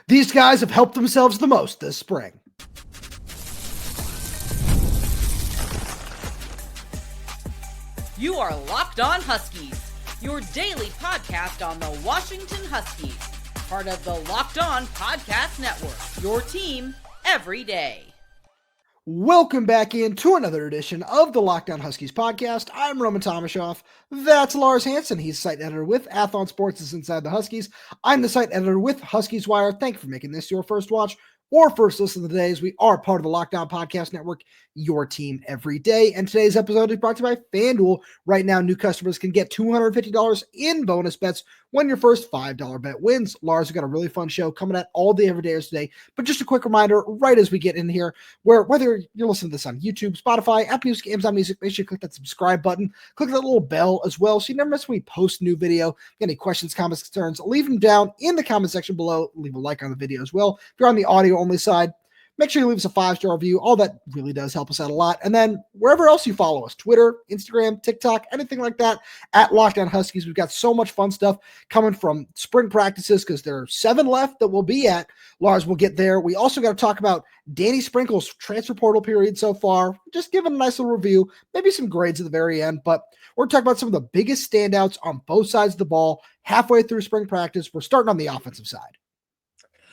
These guys have helped themselves the most this spring. You are Locked On Huskies, your daily podcast on the Washington Huskies, part of the Locked On Podcast Network, your team every day. Welcome back into another edition of the Locked On Huskies podcast. I'm Roman Tomashoff. That's Lars Hanson. He's site editor with Athlon Sports is Inside the Huskies. I'm the site editor with Huskies Wire. Thank you for making this your first watch or first listen of the day, as we are part of the Locked On Podcast Network, your team every day. And today's episode is brought to you by FanDuel. Right now, new customers can get $250 in bonus bets when your first $5 bet wins. Lars, we've got a really fun show coming at all day, every day today. But just a quick reminder, right as we get in here, where whether you're listening to this on YouTube, Spotify, Apple Music, Amazon Music, make sure you click that subscribe button, click that little bell as well, so you never miss when we post a new video. Any questions, comments, concerns, leave them down in the comment section below. Leave a like on the video as well. If you're on the audio only side, make sure you leave us a 5-star review. All that really does help us out a lot. And then wherever else you follow us, Twitter, Instagram, TikTok, anything like that, at Locked On Huskies. We've got so much fun stuff coming from spring practices, because there are 7 left that we'll be at. Lars will get there. We also got to talk about Danny Sprinkle's transfer portal period so far. Just give him a nice little review, maybe some grades at the very end. But we're talking about some of the biggest standouts on both sides of the ball halfway through spring practice. We're starting on the offensive side.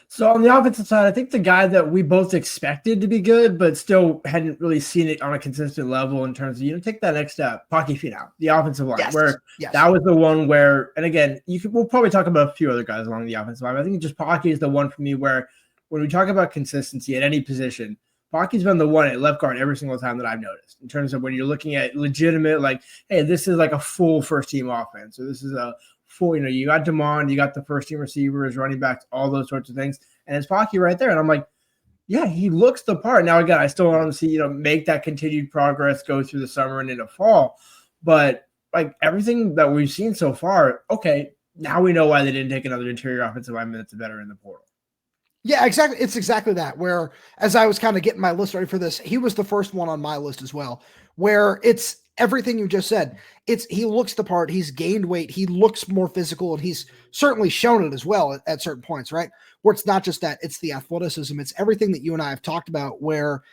So on the offensive side, I think the guy that we both expected to be good, but still hadn't really seen it on a consistent level in terms of, take that next step, Paki Finau, the offensive line, that was the one where, and again, we'll probably talk about a few other guys along the offensive line. I think just Paki is the one for me where when we talk about consistency at any position, Paki's been the one at left guard every single time that I've noticed in terms of when you're looking at legitimate, like, hey, this is like a full first team offense. So this is a full, you got DeMond, you got the first team receivers, running backs, all those sorts of things. And it's Paki right there. And I'm like, yeah, he looks the part. Now, again, I still want him to see, make that continued progress, go through the summer and into fall. But like everything that we've seen so far, okay, now we know why they didn't take another interior offensive lineman that's better in the portal. Yeah, exactly. It's exactly that, where as I was kind of getting my list ready for this, he was the first one on my list as well, where it's everything you just said. He looks the part, he's gained weight, he looks more physical, and he's certainly shown it as well at certain points, right? Where it's not just that, it's the athleticism, it's everything that you and I have talked about, where,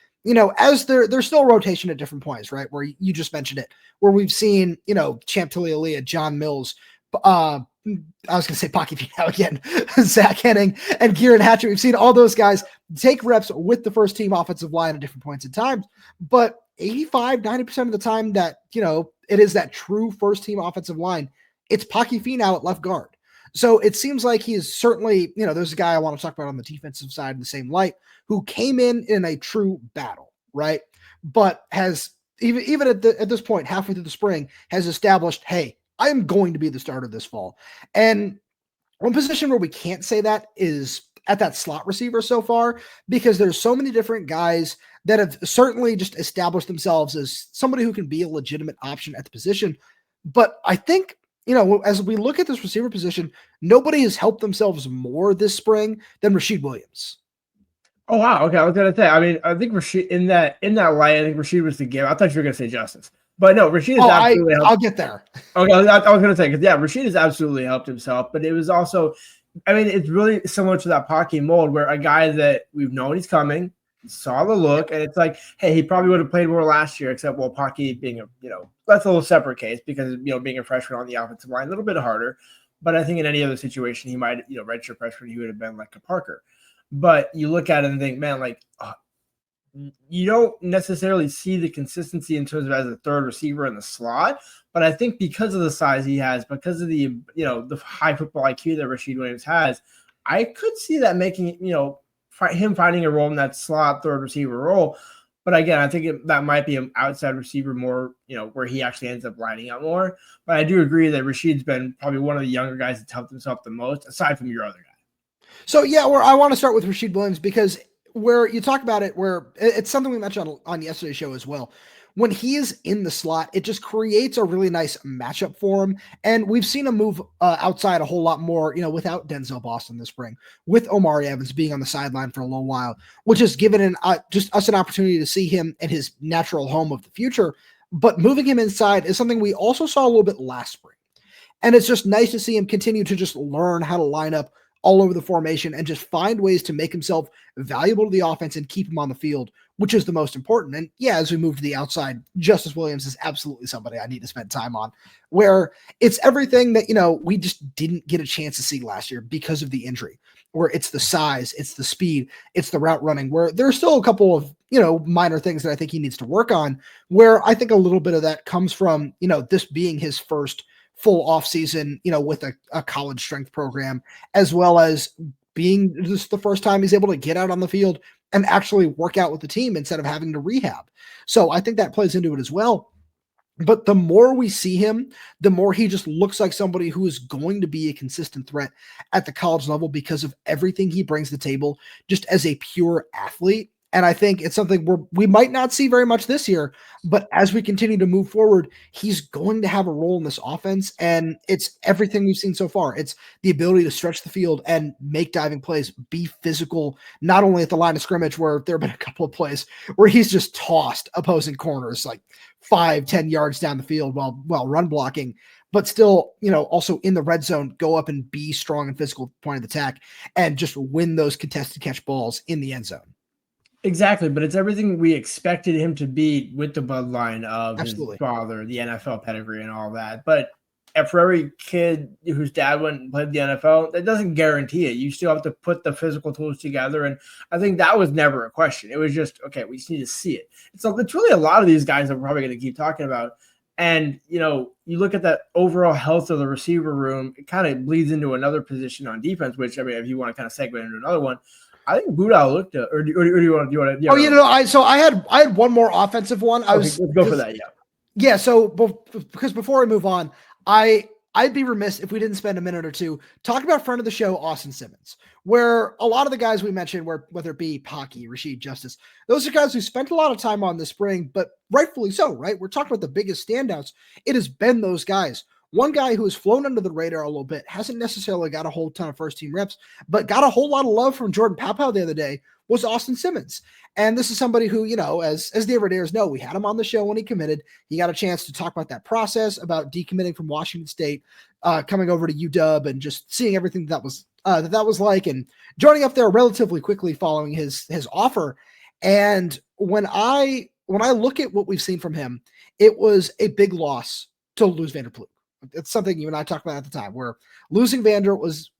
as there's still rotation at different points, right? Where you just mentioned it, where we've seen, Champ Tilialia, John Mills, I was going to say Paki Finau again, Zach Henning and Kieran Hatcher. We've seen all those guys take reps with the first team offensive line at different points in time, but 85-90% of the time that, it is that true first team offensive line, it's Paki Finau at left guard. So it seems like he is certainly, there's a guy I want to talk about on the defensive side in the same light who came in a true battle, right? But has even at this point, halfway through the spring, has established, hey, I am going to be the starter this fall. And one position where we can't say that is at that slot receiver so far, because there's so many different guys that have certainly just established themselves as somebody who can be a legitimate option at the position. But I think, as we look at this receiver position, nobody has helped themselves more this spring than Rashid Williams. Oh, wow. Okay. I was going to say, I think Rashid in that light, I think Rashid was the give. I thought you were going to say Justice. But no, Rashid has absolutely helped. I'll get there. Okay, I was going to say, because yeah, Rashid has absolutely helped himself. But it was also, it's really similar to that Paki mold, where a guy that we've known he's coming, saw the look, and it's like, hey, he probably would have played more last year, except, well, Paki being that's a little separate case because, being a freshman on the offensive line, a little bit harder. But I think in any other situation, he might, redshirt freshman, he would have been like a Parker. But you look at it and think, man, like, you don't necessarily see the consistency in terms of as a third receiver in the slot, but I think because of the size he has, because of the, the high football IQ that Rashid Williams has, I could see that making, him finding a role in that slot third receiver role. But again, I think that might be an outside receiver more, where he actually ends up lining up more. But I do agree that Rashid's been probably one of the younger guys that's helped himself the most, aside from your other guy. So yeah, I want to start with Rashid Williams, because where you talk about it, where it's something we mentioned on yesterday's show as well. When he is in the slot, it just creates a really nice matchup for him. And we've seen him move outside a whole lot more, without Denzel Boston this spring, with Omari Evans being on the sideline for a little while, which has given just us an opportunity to see him in his natural home of the future. But moving him inside is something we also saw a little bit last spring. And it's just nice to see him continue to just learn how to line up all over the formation and just find ways to make himself valuable to the offense and keep him on the field, which is the most important. And yeah, as we move to the outside, Justice Williams is absolutely somebody I need to spend time on, where it's everything that, we just didn't get a chance to see last year because of the injury, where it's the size, it's the speed, it's the route running, where there's still a couple of, minor things that I think he needs to work on, where I think a little bit of that comes from, this being his first full off season, with a college strength program, as well as being just the first time he's able to get out on the field and actually work out with the team instead of having to rehab. So I think that plays into it as well. But the more we see him, the more he just looks like somebody who is going to be a consistent threat at the college level because of everything he brings to the table just as a pure athlete. And I think it's something we might not see very much this year, but as we continue to move forward, he's going to have a role in this offense. And it's everything we've seen so far. It's the ability to stretch the field and make diving plays, be physical, not only at the line of scrimmage, where there have been a couple of plays where he's just tossed opposing corners like 5-10 yards down the field while run blocking, but still, also in the red zone, go up and be strong and physical point of attack and just win those contested catch balls in the end zone. Exactly, but it's everything we expected him to be with the bloodline of Absolutely. his father, the NFL pedigree and all that. But for every kid whose dad went and played the NFL, that doesn't guarantee it. You still have to put the physical tools together, and I think that was never a question. It was just, okay, we just need to see it. So it's really a lot of these guys that we're probably going to keep talking about. And, you look at that overall health of the receiver room, it kind of bleeds into another position on defense, which, if you want to kind of segue into another one, I think Buddah Al-Uqdah, or do you want to? Yeah, I had one more offensive one. Let's go for that. Yeah. So because before we move on, I'd be remiss if we didn't spend a minute or two talking about friend of the show, Austin Simmons, where a lot of the guys we mentioned, whether it be Paki, Rashid, Justice, those are guys who spent a lot of time on this spring, but rightfully so, right? We're talking about the biggest standouts. It has been those guys. One guy who has flown under the radar a little bit, hasn't necessarily got a whole ton of first-team reps, but got a whole lot of love from Jordan Paopao the other day, was Austin Simmons. And this is somebody who, as the Everydayers know, we had him on the show when he committed. He got a chance to talk about that process, about decommitting from Washington State, coming over to UW, and just seeing everything that was like, and joining up there relatively quickly following his offer. And when I look at what we've seen from him, it was a big loss to lose Vanderploeg. It's something you and I talked about at the time, where losing Vander was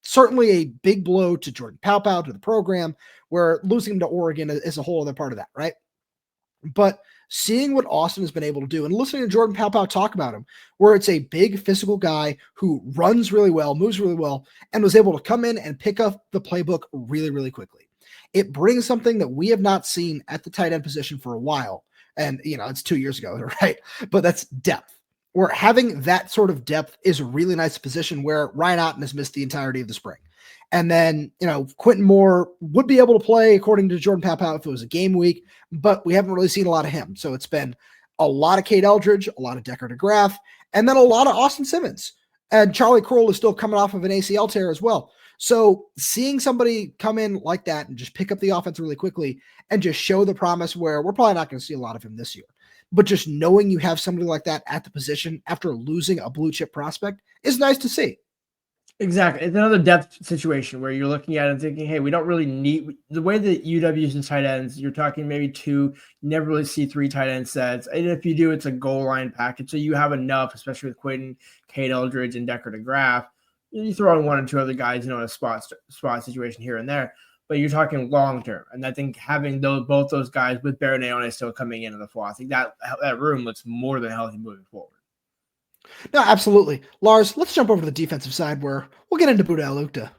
certainly a big blow to Jordan Paopao, to the program, where losing him to Oregon is a whole other part of that, right? But seeing what Austin has been able to do and listening to Jordan Paopao talk about him, where it's a big physical guy who runs really well, moves really well, and was able to come in and pick up the playbook really, really quickly. It brings something that we have not seen at the tight end position for a while. And, it's 2 years ago, right? But that's depth. Where having that sort of depth is a really nice position, where Ryan Otten has missed the entirety of the spring. And then, Quentin Moore would be able to play, according to Jordan Paopao, if it was a game week, but we haven't really seen a lot of him. So it's been a lot of Cade Eldridge, a lot of Decker DeGraff, and then a lot of Austin Simmons. And Charlie Kroll is still coming off of an ACL tear as well. So seeing somebody come in like that and just pick up the offense really quickly and just show the promise, where we're probably not going to see a lot of him this year, but just knowing you have somebody like that at the position after losing a blue chip prospect is nice to see. Exactly. It's another depth situation where you're looking at it and thinking, hey, we don't really need the way that UW uses tight ends. You're talking maybe two, you never really see three tight end sets. And if you do, it's a goal line package. So you have enough, especially with Quentin, Cade Eldridge, and Decker DeGraff. You throw in one or two other guys, in a spot situation here and there. But you're talking long term, and I think having both those guys with Baroneone still coming into the fall, I think that room looks more than healthy moving forward. No, absolutely. Lars, let's jump over to the defensive side, where we'll get into Buddah Al-Uqdah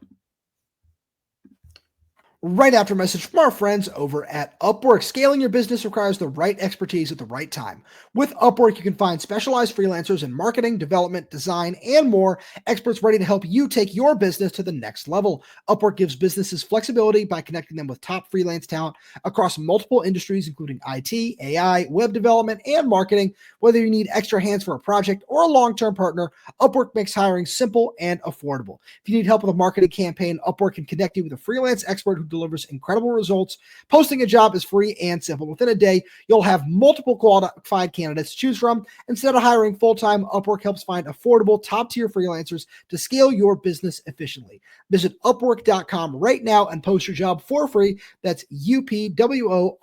right after a message from our friends over at Upwork. Scaling your business requires the right expertise at the right time. With Upwork, you can find specialized freelancers in marketing, development, design, and more, experts ready to help you take your business to the next level. Upwork gives businesses flexibility by connecting them with top freelance talent across multiple industries, including IT, AI, web development, and marketing. Whether you need extra hands for a project or a long-term partner, Upwork makes hiring simple and affordable. If you need help with a marketing campaign, Upwork can connect you with a freelance expert who delivers incredible results. Posting a job is free and simple. Within a day, you'll have multiple qualified candidates to choose from. Instead of hiring full-time, Upwork helps find affordable, top-tier freelancers to scale your business efficiently. Visit Upwork.com right now and post your job for free. That's UPWORK.com,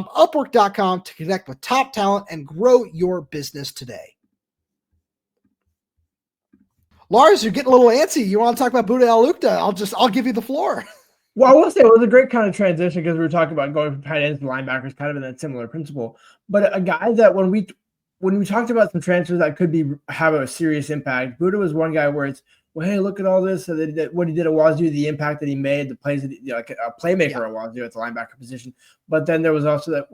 Upwork.com to connect with top talent and grow your business today. Lars, you're getting a little antsy. You want to talk about Buddah Al-Uqdah? I'll give you the floor. Well, I will say it was a great kind of transition because we were talking about going from tight ends to linebackers, kind of in that similar principle. But a guy that when we talked about some transfers that could have a serious impact, Buddah was one guy where it's, well, hey, look at all this. So what he did at Wazoo, the impact that he made, the plays that like a playmaker at Wazoo at the linebacker position. But then there was also that,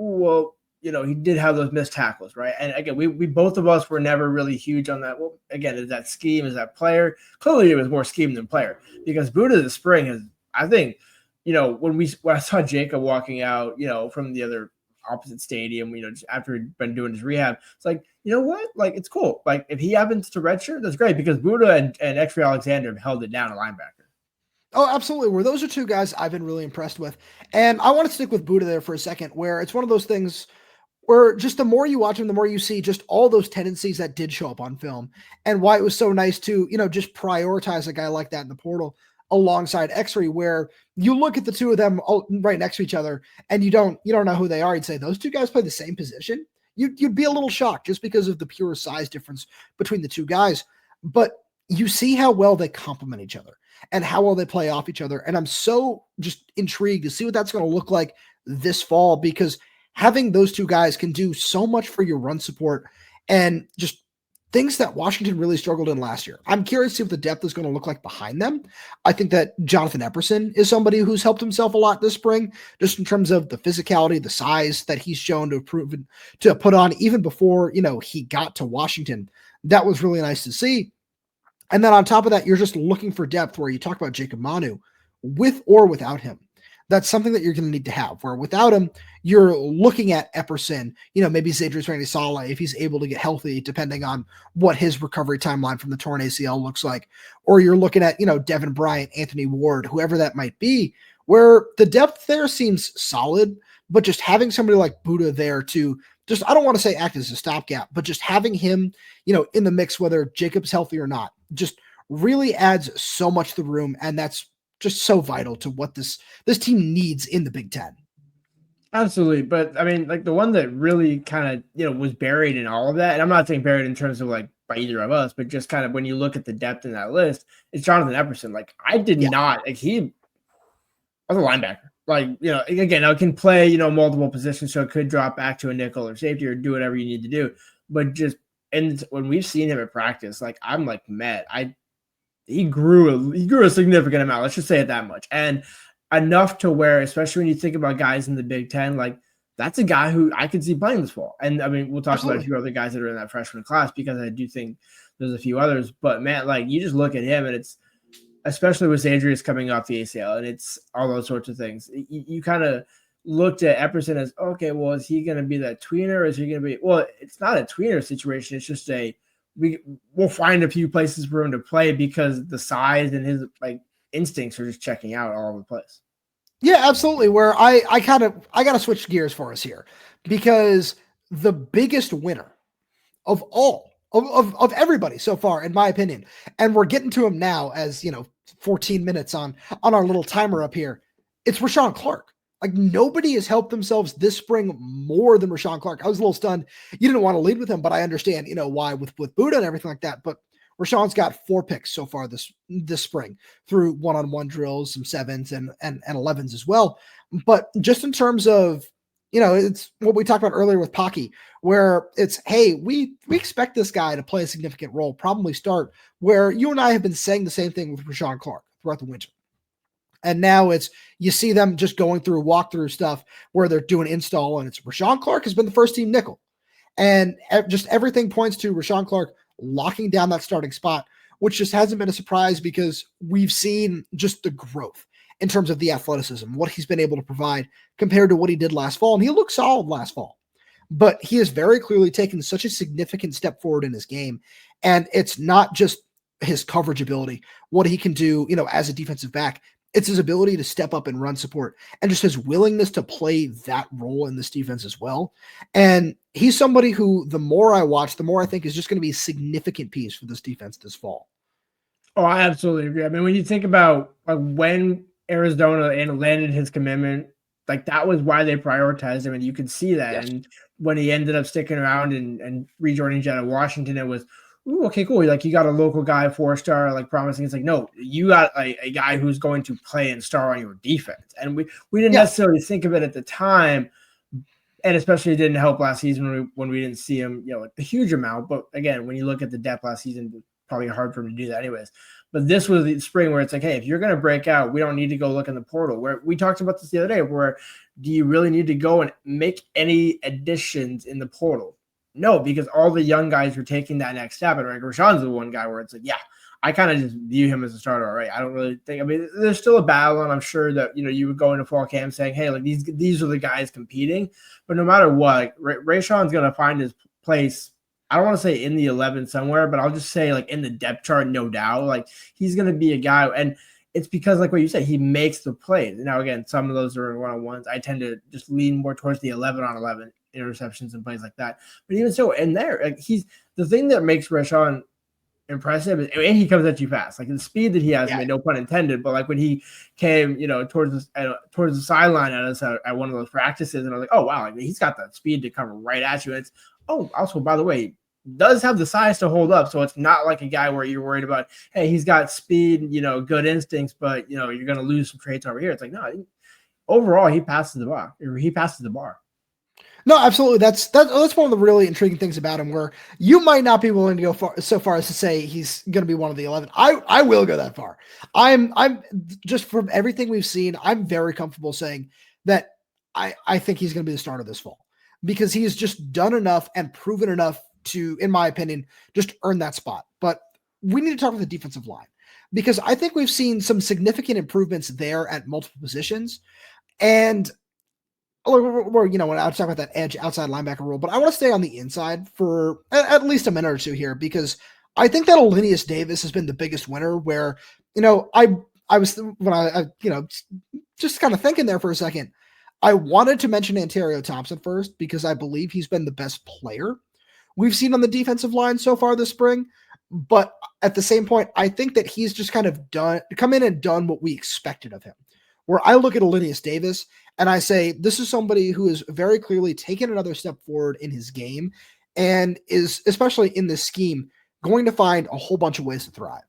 he did have those missed tackles, right? And again, we both of us were never really huge on that. Well, again, is that scheme? Is that player? Clearly, it was more scheme than player because Buddah this spring has, I think, when I saw Jacob walking out, from the other opposite stadium, just after he'd been doing his rehab, it's like, you know what? Like, it's cool. Like, if he happens to redshirt, that's great because Buddah and X-Ray Alexander have held it down at linebacker. Oh, absolutely. Where those are two guys I've been really impressed with. And I want to stick with Buddah there for a second, where it's one of those things where just the more you watch him, the more you see just all those tendencies that did show up on film and why it was so nice to, just prioritize a guy like that in the portal alongside X-Ray, where you look at the two of them right next to each other and you don't know who they are. You'd say those two guys play the same position. You'd be a little shocked just because of the pure size difference between the two guys, but you see how well they complement each other and how well they play off each other. And I'm so just intrigued to see what that's going to look like this fall, because having those two guys can do so much for your run support and just things that Washington really struggled in last year. I'm curious to see what the depth is going to look like behind them. I think that Jonathan Epperson is somebody who's helped himself a lot this spring, just in terms of the physicality, the size that he's shown to have proven to put on even before, he got to Washington. That was really nice to see. And then on top of that, you're just looking for depth where you talk about Jacob Manu with or without him. That's something that you're going to need to have, where without him, you're looking at Epperson, maybe Zadrius Randy-Sala, if he's able to get healthy, depending on what his recovery timeline from the torn ACL looks like. Or you're looking at, Devin Bryant, Anthony Ward, whoever that might be, where the depth there seems solid, but just having somebody like Buddah there to just, I don't want to say act as a stopgap, but just having him, in the mix, whether Jacob's healthy or not, just really adds so much to the room. And that's just so vital to what this team needs in the Big Ten. Absolutely. But I mean, like the one that really kind of, was buried in all of that, and I'm not saying buried in terms of like by either of us, but just kind of when you look at the depth in that list, it's Jonathan Epperson. Like I did not, like he was a linebacker. Like, again, I can play, multiple positions, so it could drop back to a nickel or safety or do whatever you need to do. But just, and when we've seen him at practice, like I'm like, Matt, he grew a significant amount. Let's just say it that much. And enough to where, especially when you think about guys in the Big Ten, like that's a guy who I could see playing this fall. And I mean, we'll talk about a few other guys that are in that freshman class because I do think there's a few others. But man, like you just look at him and it's, especially with Zadrius coming off the ACL and it's all those sorts of things. You kind of looked at Epperson as, okay, well, is he going to be that tweener? Or is he going to be, well, it's not a tweener situation. It's just we'll find a few places for him to play because the size and his like instincts are just checking out all over the place. Yeah, absolutely. Where I got to switch gears for us here, because the biggest winner of all of everybody so far, in my opinion, and we're getting to him now as 14 minutes on our little timer up here, it's Rashawn Clark. Like nobody has helped themselves this spring more than Rashawn Clark. I was a little stunned. You didn't want to lead with him, but I understand, why with Buddah and everything like that. But Rashawn's got 4 picks so far this spring through one-on-one drills, some 7s and 11s as well. But just in terms of, it's what we talked about earlier with Paki, where it's, hey, we expect this guy to play a significant role, probably start, where you and I have been saying the same thing with Rashawn Clark throughout the winter. And now it's, you see them just going through walkthrough stuff where they're doing install, and it's Rashawn Clark has been the first team nickel. And just everything points to Rashawn Clark locking down that starting spot, which just hasn't been a surprise because we've seen just the growth in terms of the athleticism, what he's been able to provide compared to what he did last fall. And he looked solid last fall, but he has very clearly taken such a significant step forward in his game. And it's not just his coverage ability, what he can do, as a defensive back. It's his ability to step up and run support and just his willingness to play that role in this defense as well. And he's somebody who, the more I watch, the more I think is just going to be a significant piece for this defense this fall. Oh, I absolutely agree. I mean, when you think about like when Arizona landed his commitment, like that was why they prioritized him, and you could see that. Yes. And when he ended up sticking around and rejoining Jet at Washington, it was, ooh, okay, cool. Like you got a local guy, 4-star, like promising. It's like, no, you got a guy who's going to play and star on your defense. And we didn't necessarily think of it at the time, and especially it didn't help last season when we didn't see him, a huge amount. But again, when you look at the depth last season, probably hard for him to do that anyways. But this was the spring where it's like, hey, if you're going to break out, we don't need to go look in the portal. Where we talked about this the other day, where do you really need to go and make any additions in the portal? No, because all the young guys are taking that next step. And like Rashawn's the one guy where it's like, yeah, I kind of just view him as a starter. All right. I don't really think, I mean, there's still a battle, and I'm sure that, you would go into fall camp saying, hey, like these are the guys competing. But no matter what, Rashawn's going to find his place. I don't want to say in the 11 somewhere, but I'll just say like in the depth chart, no doubt. Like he's going to be a guy, and it's because like what you said, he makes the plays. Now, again, some of those are in one-on-ones. I tend to just lean more towards the 11-on-11 interceptions and plays like that. But even so, in there, like he's the thing that makes Rashawn impressive is, and he comes at you fast. Like the speed that he has, I mean, no pun intended, but like when he came, towards the sideline at us at one of those practices, and I was like, oh wow, like he's got that speed to come right at you. And it's also, by the way, does have the size to hold up, so it's not like a guy where you're worried about, hey, he's got speed, good instincts, but you're going to lose some traits over here. It's like, no, overall he passes the bar. No, absolutely. That's one of the really intriguing things about him, where you might not be willing to go so far as to say he's going to be one of the 11. I will go that far. I'm just, from everything we've seen, I'm very comfortable saying that I think he's going to be the starter this fall, because he has just done enough and proven enough to, in my opinion, just earn that spot. But we need to talk about the defensive line, because I think we've seen some significant improvements there at multiple positions. And we're when I talk about that edge outside linebacker role, but I want to stay on the inside for at least a minute or two here, because I think that Elinneus Davis has been the biggest winner, where, I was, when I just kind of thinking there for a second, I wanted to mention Ontario Thompson first, because I believe he's been the best player we've seen on the defensive line so far this spring. But at the same point, I think that he's just kind of come in and done what we expected of him. Where I look at Elinneus Davis and I say, this is somebody who is very clearly taken another step forward in his game, and is, especially in this scheme, going to find a whole bunch of ways to thrive.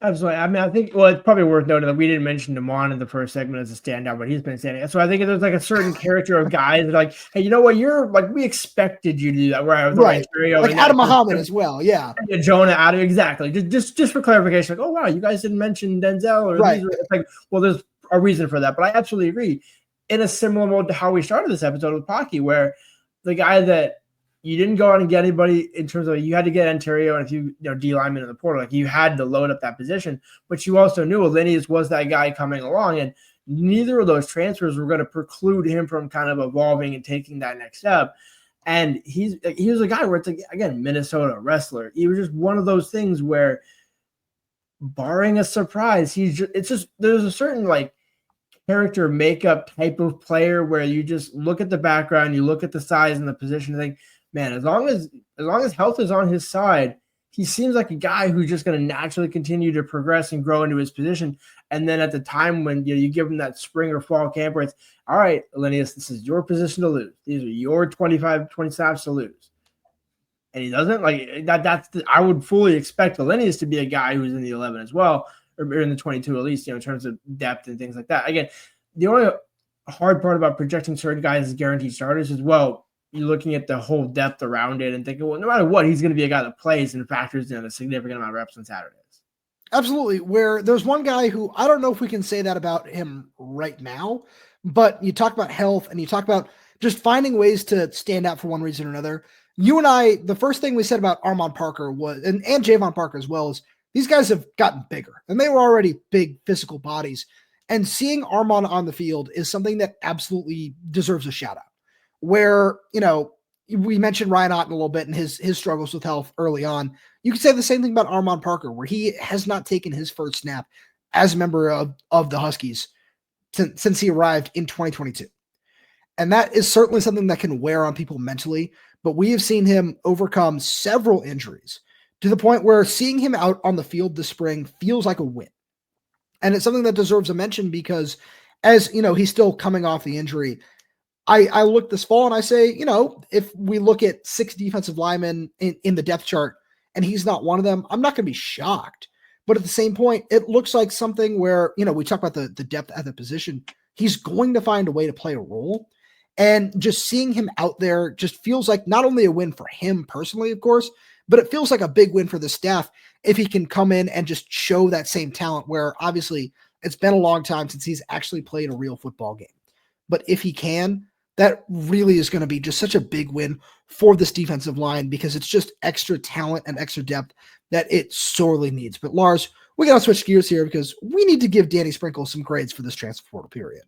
Absolutely. I mean, I think, it's probably worth noting that we didn't mention Damon in the first segment as a standout, but he's been standing. So I think there's like a certain character of guys that like, hey, you know what? You're like, we expected you to do that. Where I was right. Like Adam Muhammad as well. Yeah. Jonah Adam. Exactly. Just for clarification. Like, oh, wow, you guys didn't mention Denzel or right. It's like, well, there's a reason for that, but I absolutely agree. In a similar mode to how we started this episode with Paki, where the guy that you didn't go out and get anybody in terms of, you had to get Ontario, and if you D lineman in the portal, like you had to load up that position, but you also knew Elinneus was that guy coming along, and neither of those transfers were going to preclude him from kind of evolving and taking that next step. And he was a guy where it's like, again, Minnesota wrestler. He was just one of those things where, barring a surprise, there's a certain like character makeup type of player where you just look at the background, you look at the size and the position, and think, man, as long as health is on his side, he seems like a guy who's just going to naturally continue to progress and grow into his position. And then at the time when you give him that spring or fall camp where it's, all right, Elinneus, this is your position to lose. These are your 20 snaps to lose. And he doesn't like that. I would fully expect Elinneus to be a guy who's in the 11 as well, or in the 22 at least, in terms of depth and things like that. Again, the only hard part about projecting certain guys as guaranteed starters is, well, you're looking at the whole depth around it and thinking, well, no matter what, he's going to be a guy that plays and factors in a significant amount of reps on Saturdays. Absolutely. Where there's one guy who, I don't know if we can say that about him right now, but you talk about health and you talk about just finding ways to stand out for one reason or another. You and I, the first thing we said about Armand Parker was, and Javon Parker as well, is these guys have gotten bigger, and they were already big physical bodies. And seeing Armand on the field is something that absolutely deserves a shout out. Where, we mentioned Ryan Otten a little bit and his struggles with health early on. You could say the same thing about Armand Parker, where he has not taken his first snap as a member of the Huskies since he arrived in 2022. And that is certainly something that can wear on people mentally, but we have seen him overcome several injuries to the point where seeing him out on the field this spring feels like a win. And it's something that deserves a mention because, as you know, he's still coming off the injury. I look this fall and I say, you know, if we look at 6 defensive linemen in the depth chart and he's not one of them, I'm not going to be shocked. But at the same point, it looks like something where, you know, we talk about the depth at the position. He's going to find a way to play a role. And just seeing him out there just feels like not only a win for him personally, of course, but it feels like a big win for the staff if he can come in and just show that same talent where obviously it's been a long time since he's actually played a real football game. But if he can, that really is going to be just such a big win for this defensive line because it's just extra talent and extra depth that it sorely needs. But Lars, we got to switch gears here because we need to give Danny Sprinkle some grades for this transfer portal period.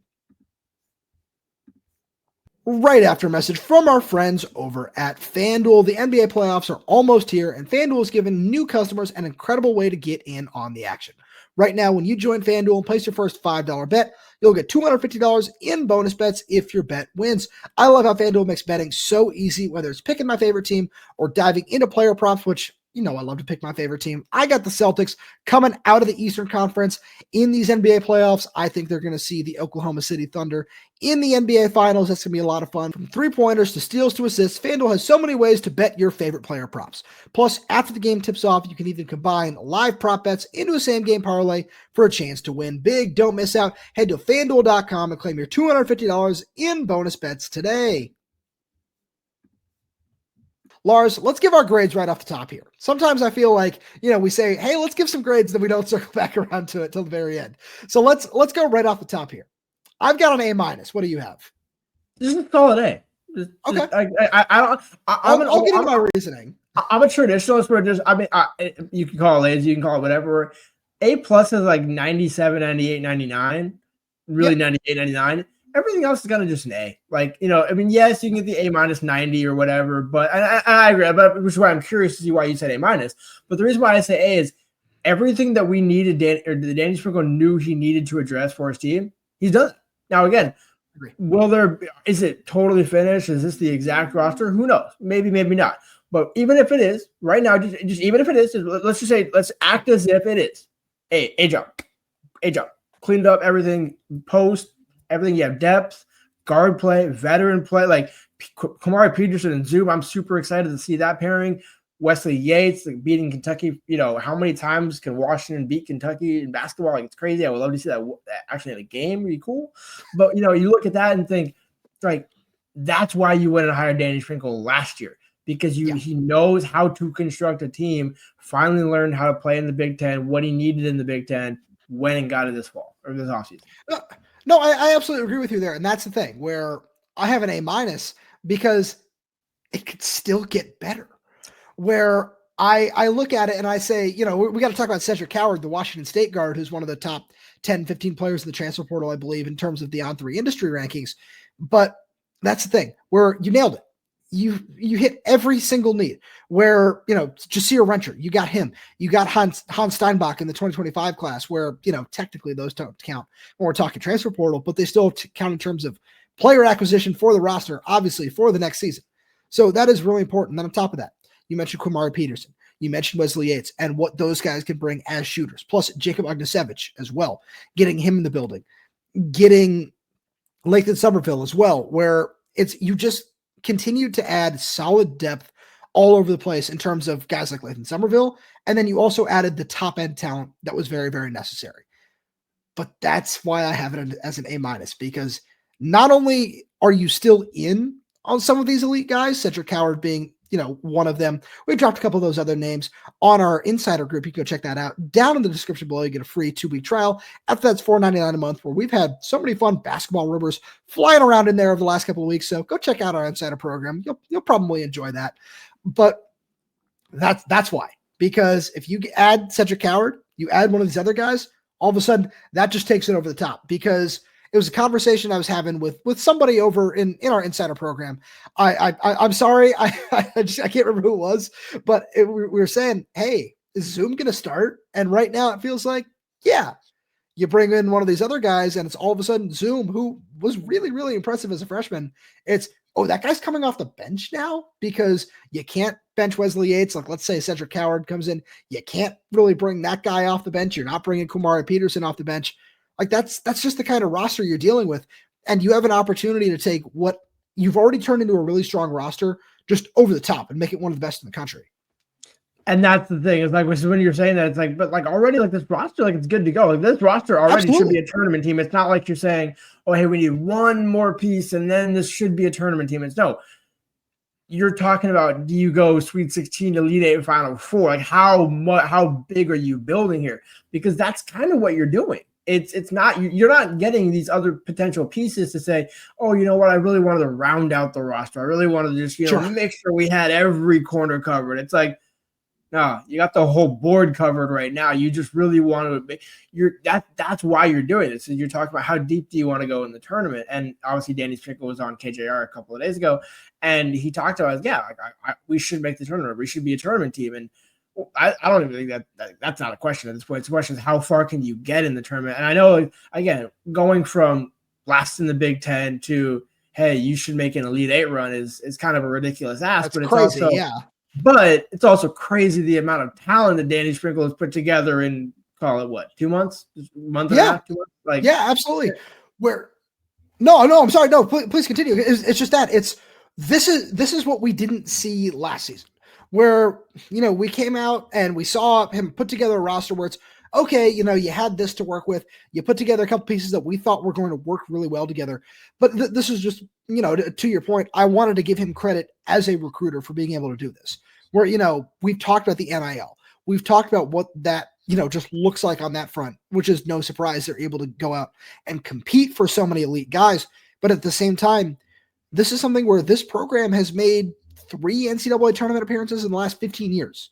Right after a message from our friends over at FanDuel. The NBA playoffs are almost here, and FanDuel has given new customers an incredible way to get in on the action. Right now, when you join FanDuel and place your first $5 bet, you'll get $250 in bonus bets if your bet wins. I love how FanDuel makes betting so easy, whether it's picking my favorite team or diving into player props, which, you know, I love to pick my favorite team. I got the Celtics coming out of the Eastern Conference in these NBA playoffs. I think they're going to see the Oklahoma City Thunder in the NBA Finals. That's going to be a lot of fun. From three-pointers to steals to assists, FanDuel has so many ways to bet your favorite player props. Plus, after the game tips off, you can even combine live prop bets into a same-game parlay for a chance to win big. Don't miss out. Head to FanDuel.com and claim your $250 in bonus bets today. Lars, let's give our grades right off the top here. Sometimes I feel like, you know, we say, hey, let's give some grades, then we don't circle back around to it till the very end. So let's go right off the top here. I've got an A-. What do you have? This is a solid A. Okay. I'll get into my reasoning. I'm a traditionalist where you can call it lazy, you can call it whatever. A+ is like 97, 98, 99. Really, yep. 98, 99. Everything else is kind of just an A. Like, you know, I mean, yes, you can get the A- 90 or whatever, but I agree. But which is why I'm curious to see why you said A-. But the reason why I say A is everything that we needed, Danny Sprinkle knew he needed to address for his team, he's done it. Now, again, is it totally finished? Is this the exact roster? Who knows? Maybe, maybe not. But even if it is, right now, just even if it is, let's just say, let's act as if it is. A job. Cleaned up everything, post, everything. You have depth, guard play, veteran play, like Quimari, Peterson, and Zoom. I'm super excited to see that pairing. Wesley, Yates, like beating Kentucky. You know, how many times can Washington beat Kentucky in basketball? Like, it's crazy. I would love to see that actually in a game. Really cool. But, you know, you look at that and think, like, that's why you went and hired Danny Sprinkle last year, because he knows how to construct a team, finally learned how to play in the Big Ten, what he needed in the Big Ten, went and got it this fall or this offseason. No, I absolutely agree with you there. And that's the thing where I have an A- because it could still get better. Where I look at it and I say, you know, we got to talk about Cedric Coward, the Washington State guard, who's one of the top 10, 15 players in the transfer portal, I believe, in terms of the On3 industry rankings. But that's the thing where you nailed it. You hit every single need where, you know, Jasir Renter, you got him. You got Hans Steinbach in the 2025 class where, you know, technically those don't count when we're talking transfer portal, but they still count in terms of player acquisition for the roster, obviously, for the next season. So that is really important. Then on top of that, you mentioned Quimari Peterson. You mentioned Wesley Yates and what those guys can bring as shooters, plus Jacob Ognisevich as well, getting him in the building, getting Lathan Somerville as well, where you just continue to add solid depth all over the place in terms of guys like Lathan Somerville. And then you also added the top end talent that was very, very necessary. But that's why I have it as an A-, because not only are you still in on some of these elite guys, Cedric Coward being, you know, one of them. We dropped a couple of those other names on our insider group. You can go check that out. Down in the description below, you get a free 2-week trial. After that's $4.99 a month, where we've had so many fun basketball rumors flying around in there over the last couple of weeks. So go check out our insider program. You'll probably enjoy that. But that's why. Because if you add Cedric Coward, you add one of these other guys, all of a sudden that just takes it over the top. Because it was a conversation I was having with somebody over in our insider program. I'm sorry, I can't remember who it was, but we were saying, hey, is Zoom going to start? And right now it feels like, yeah. You bring in one of these other guys, and it's all of a sudden Zoom, who was really, really impressive as a freshman. It's, oh, that guy's coming off the bench now because you can't bench Wesley Yates. Like, let's say Cedric Coward comes in. You can't really bring that guy off the bench. You're not bringing Quimari Peterson off the bench. Like, that's just the kind of roster you're dealing with. And you have an opportunity to take what you've already turned into a really strong roster just over the top and make it one of the best in the country. And that's the thing. It's like when you're saying that, it's like, but like already, like this roster, like it's good to go. Like this roster already should be a tournament team. It's not like you're saying, oh, hey, we need one more piece and then this should be a tournament team. It's no. You're talking about, do you go Sweet 16, Elite 8, Final 4? Like how big are you building here? Because that's kind of what you're doing. It's not, you're not getting these other potential pieces to say, oh, you know what, I really wanted to round out the roster. I really wanted to just, you know, make sure we had every corner covered. It's like, no, you got the whole board covered right now. You just really want to make that's why you're doing this. And you're talking about how deep do you want to go in the tournament. And obviously Danny Sprinkle was on KJR a couple of days ago, and he talked about, we should make the tournament. We should be a tournament team. And I don't even think that's not a question at this point. It's a question is how far can you get in the tournament? And I know, again, going from last in the Big Ten to, hey, you should make an Elite 8 run is kind of a ridiculous ask. That's but it's crazy, also, yeah. But it's also crazy the amount of talent that Danny Sprinkle has put together in, call it what, 2 months? A month and a half, 2 months? Like, yeah, absolutely. No, I'm sorry. No, please continue. It's just that this is what we didn't see last season, where, you know, we came out and we saw him put together a roster where it's, okay, you know, you had this to work with. You put together a couple pieces that we thought were going to work really well together. But this is just, you know, to your point, I wanted to give him credit as a recruiter for being able to do this. Where, you know, we've talked about the NIL. We've talked about what that, you know, just looks like on that front, which is no surprise. They're able to go out and compete for so many elite guys. But at the same time, this is something where this program has made 3 NCAA tournament appearances in the last 15 years.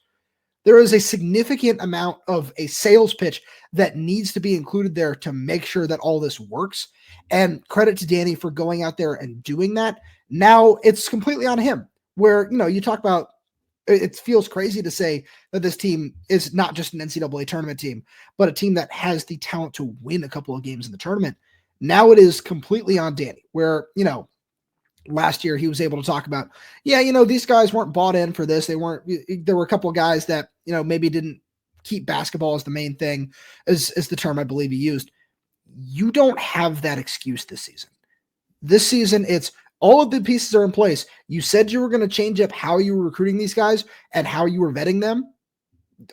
There is a significant amount of a sales pitch that needs to be included there to make sure that all this works. And credit to Danny for going out there and doing that. Now it's completely on him, where, you know, you talk about, it feels crazy to say that this team is not just an NCAA tournament team, but a team that has the talent to win a couple of games in the tournament. Now it is completely on Danny, where, you know, last year he was able to talk about, yeah, you know, these guys weren't bought in for this. There were a couple of guys that, you know, maybe didn't keep basketball as the main thing, is the term I believe he used. You don't have that excuse this season. This season, it's all of the pieces are in place. You said you were going to change up how you were recruiting these guys and how you were vetting them.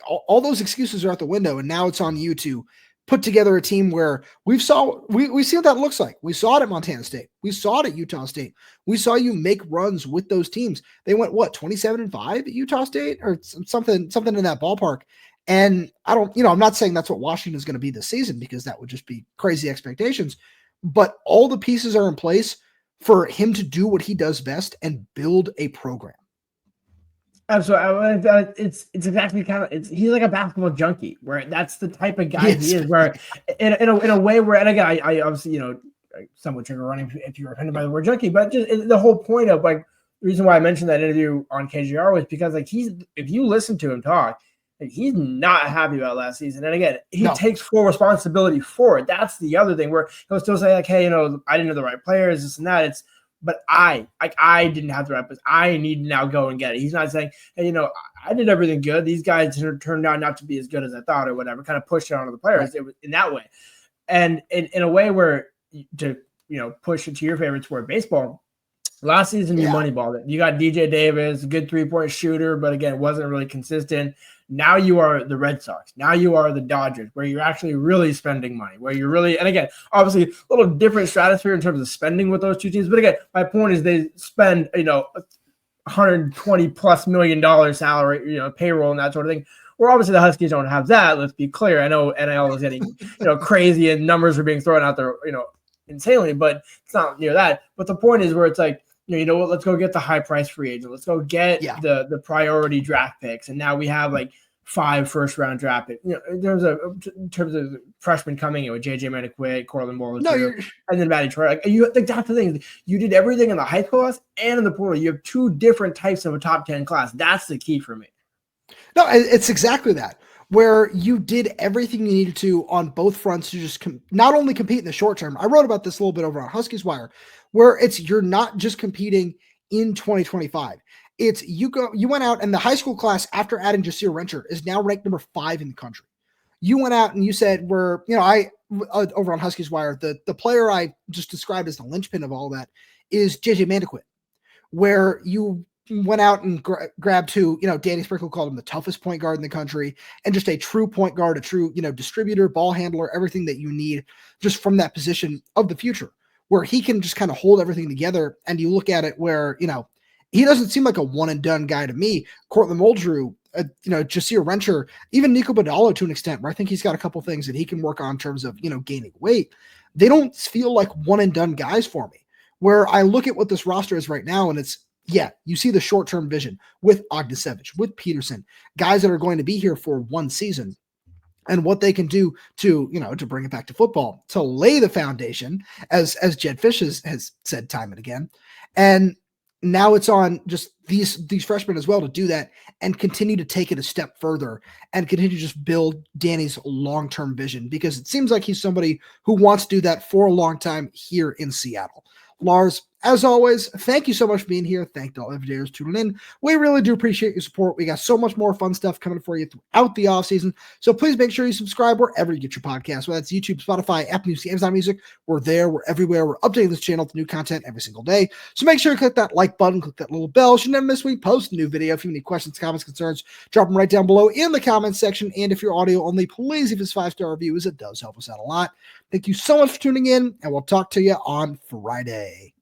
All those excuses are out the window, and now it's on you to put together a team where we see what that looks like. We saw it at Montana State. We saw it at Utah State. We saw you make runs with those teams. They went, 27-5 at Utah State or something in that ballpark. And I'm not saying that's what Washington is going to be this season, because that would just be crazy expectations. But all the pieces are in place for him to do what he does best and build a program. Absolutely. It's exactly he's like a basketball junkie, where that's the type of guy he is, where in a way where, and again, I obviously, you know, somewhat trigger running if you're offended by the word junkie, but just the whole point of, like, the reason why I mentioned that interview on KJR was because, like, if you listen to him talk, like, he's not happy about last season. And again, he takes full responsibility for it. That's the other thing, where he'll still say, like, hey, you know, I didn't know the right players, this and that. But I didn't have the right players. I need to now go and get it. He's not saying, hey, you know, I did everything good. These guys turned out not to be as good as I thought, or whatever, kind of pushed it onto the players. Right. It was in that way. And in a way where, to, you know, push it to your favorite sport, baseball, last season you moneyballed it. You got DJ Davis, good 3-point shooter, but again, wasn't really consistent. Now you are the Red Sox. Now you are the Dodgers, where you're actually really spending money, where you're really, and again, obviously a little different stratosphere in terms of spending with those two teams. But again, my point is they spend, you know, $120+ million salary, you know, payroll and that sort of thing. Where obviously the Huskies don't have that. Let's be clear. I know NIL is getting, you know, crazy and numbers are being thrown out there, you know, insanely, but it's not near that. But the point is where it's like, you know what, let's go get the high price free agent. Let's go get the priority draft picks. And now we have like 5 first-round draft picks. You know, in terms of freshmen coming in with JJ Maniquit, Corlin Moore, and then Matty Troy. Like, that's the thing. You did everything in the high school class and in the portal. You have 2 different types of a top 10 class. That's the key for me. No, it's exactly that. where you did everything you needed to on both fronts to just not only compete in the short term. I wrote about this a little bit over on Huskies Wire, where you're not just competing in 2025. It's you went out, and the high school class after adding Jasir Rencher is now ranked number 5 in the country. You went out and you said over on Huskies Wire, the player I just described as the linchpin of all that is JJ Mandequit, where you went out and grabbed who, Danny Sprinkle called him the toughest point guard in the country, and just a true point guard, a true, distributor, ball handler, everything that you need just from that position of the future, where he can just kind of hold everything together. And you look at it where, he doesn't seem like a one and done guy to me. Cortland Muldrew, Jasir Rencher, even Nico Badalo to an extent, where I think he's got a couple things that he can work on in terms of, gaining weight. They don't feel like one and done guys for me, where I look at what this roster is right now, and it's, you see the short-term vision with Ogdasevich, with Peterson, guys that are going to be here for one season, and what they can do to bring it back to football, to lay the foundation, as Jed Fish has said time and again. And now it's on just these freshmen as well to do that and continue to take it a step further and continue to just build Danny's long-term vision, because it seems like he's somebody who wants to do that for a long time here in Seattle. Lars, as always, thank you so much for being here. Thank all everydayers tuning in. We really do appreciate your support. We got so much more fun stuff coming for you throughout the offseason. So please make sure you subscribe wherever you get your podcasts, whether it's YouTube, Spotify, Apple Music, Amazon Music. We're there. We're everywhere. We're updating this channel with new content every single day. So make sure you click that like button, click that little bell. You should never miss when we post a new video. If you have any questions, comments, concerns, drop them right down below in the comments section. And if you're audio only, please leave us 5-star reviews. It does help us out a lot. Thank you so much for tuning in, and we'll talk to you on Friday.